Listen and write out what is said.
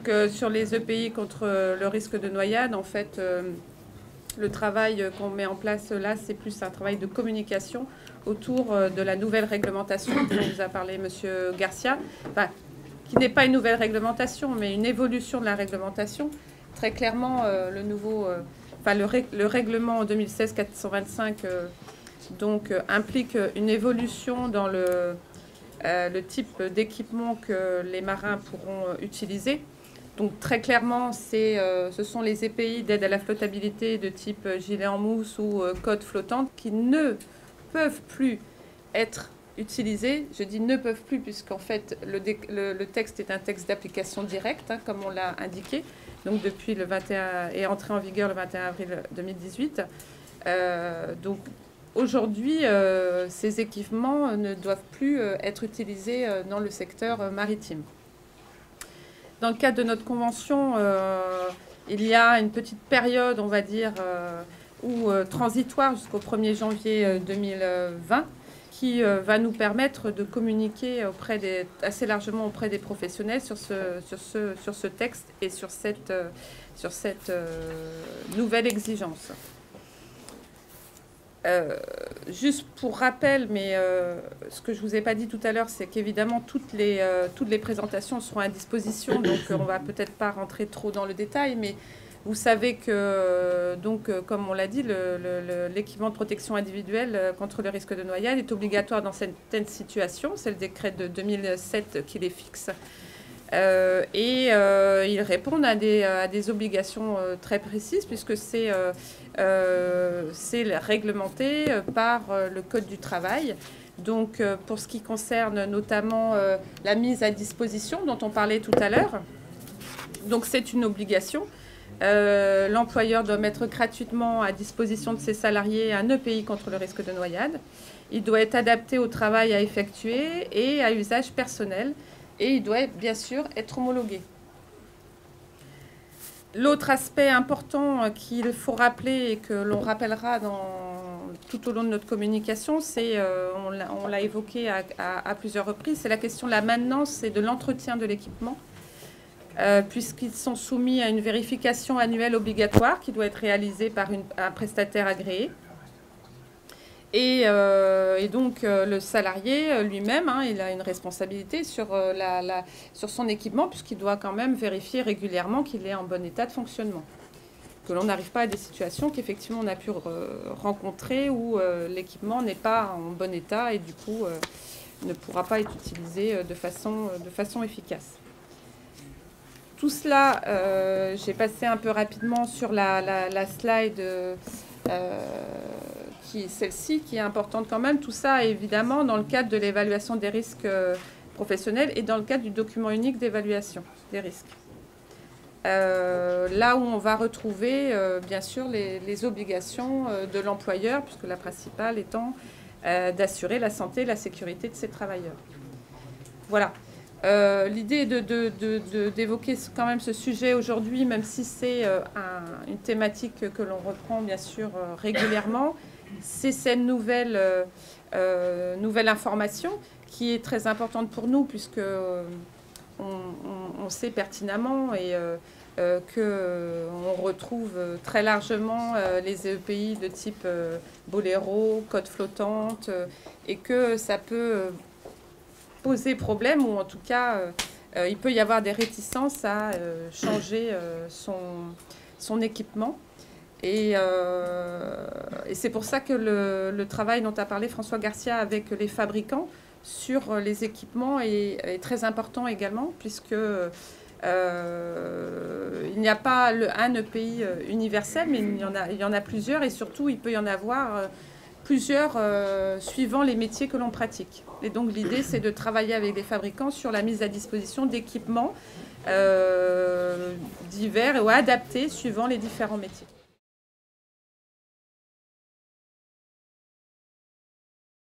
Donc sur les EPI contre le risque de noyade, en fait, le travail qu'on met en place là, c'est plus un travail de communication autour de la nouvelle réglementation dont vous a parlé M. Garcia, enfin, qui n'est pas une nouvelle réglementation, mais une évolution de la réglementation. Très clairement, le règlement 2016-425 implique une évolution dans le type d'équipement que les marins pourront utiliser. Donc très clairement, ce sont les EPI d'aide à la flottabilité de type gilet en mousse ou coque flottante qui ne peuvent plus être utilisés. Je dis ne peuvent plus puisqu'en fait le texte est un texte d'application directe, hein, comme on l'a indiqué. Donc depuis le 21 est entré en vigueur le 21 avril 2018. Donc aujourd'hui, ces équipements ne doivent plus être utilisés dans le secteur maritime. Dans le cadre de notre convention, il y a une petite période, on va dire, transitoire jusqu'au 1er janvier 2020, qui va nous permettre de communiquer assez largement auprès des professionnels sur ce texte et sur cette nouvelle exigence. Juste pour rappel, mais ce que je ne vous ai pas dit tout à l'heure, c'est qu'évidemment toutes les présentations seront à disposition, donc on ne va peut-être pas rentrer trop dans le détail, mais vous savez que, comme on l'a dit, l'équipement de protection individuelle contre le risque de noyade est obligatoire dans certaines situations. C'est le décret de 2007 qui les fixe. Ils répondent à des obligations très précises puisque c'est réglementé par le Code du travail. Donc pour ce qui concerne notamment la mise à disposition dont on parlait tout à l'heure, donc c'est une obligation. L'employeur doit mettre gratuitement à disposition de ses salariés un EPI contre le risque de noyade. Il doit être adapté au travail à effectuer et à usage personnel. Et il doit bien sûr être homologué. L'autre aspect important qu'il faut rappeler et que l'on rappellera tout au long de notre communication, c'est, on l'a évoqué à plusieurs reprises, c'est la question de la maintenance et de l'entretien de l'équipement, puisqu'ils sont soumis à une vérification annuelle obligatoire qui doit être réalisée par un prestataire agréé. Et donc le salarié lui-même, hein, il a une responsabilité sur son équipement puisqu'il doit quand même vérifier régulièrement qu'il est en bon état de fonctionnement. Que l'on n'arrive pas à des situations qu'effectivement on a pu rencontrer où l'équipement n'est pas en bon état et du coup ne pourra pas être utilisé de façon efficace. Tout cela, j'ai passé un peu rapidement sur la slide celle-ci qui est importante quand même. Tout ça évidemment dans le cadre de l'évaluation des risques professionnels et dans le cadre du document unique d'évaluation des risques. Là où on va retrouver bien sûr les obligations de l'employeur, puisque la principale étant d'assurer la santé et la sécurité de ses travailleurs. Voilà. L'idée est d'évoquer quand même ce sujet aujourd'hui, même si c'est une thématique que l'on reprend bien sûr régulièrement. C'est cette nouvelle information qui est très importante pour nous puisque on sait pertinemment qu'on retrouve très largement les EPI de type boléro, coque flottante et que ça peut poser problème ou en tout cas il peut y avoir des réticences à changer son équipement. Et c'est pour ça que le travail dont a parlé François Garcia avec les fabricants sur les équipements est très important également, puisque il n'y a pas un EPI universel, mais il y en a plusieurs, et surtout il peut y en avoir plusieurs suivant les métiers que l'on pratique. Et donc l'idée, c'est de travailler avec les fabricants sur la mise à disposition d'équipements divers ou adaptés suivant les différents métiers.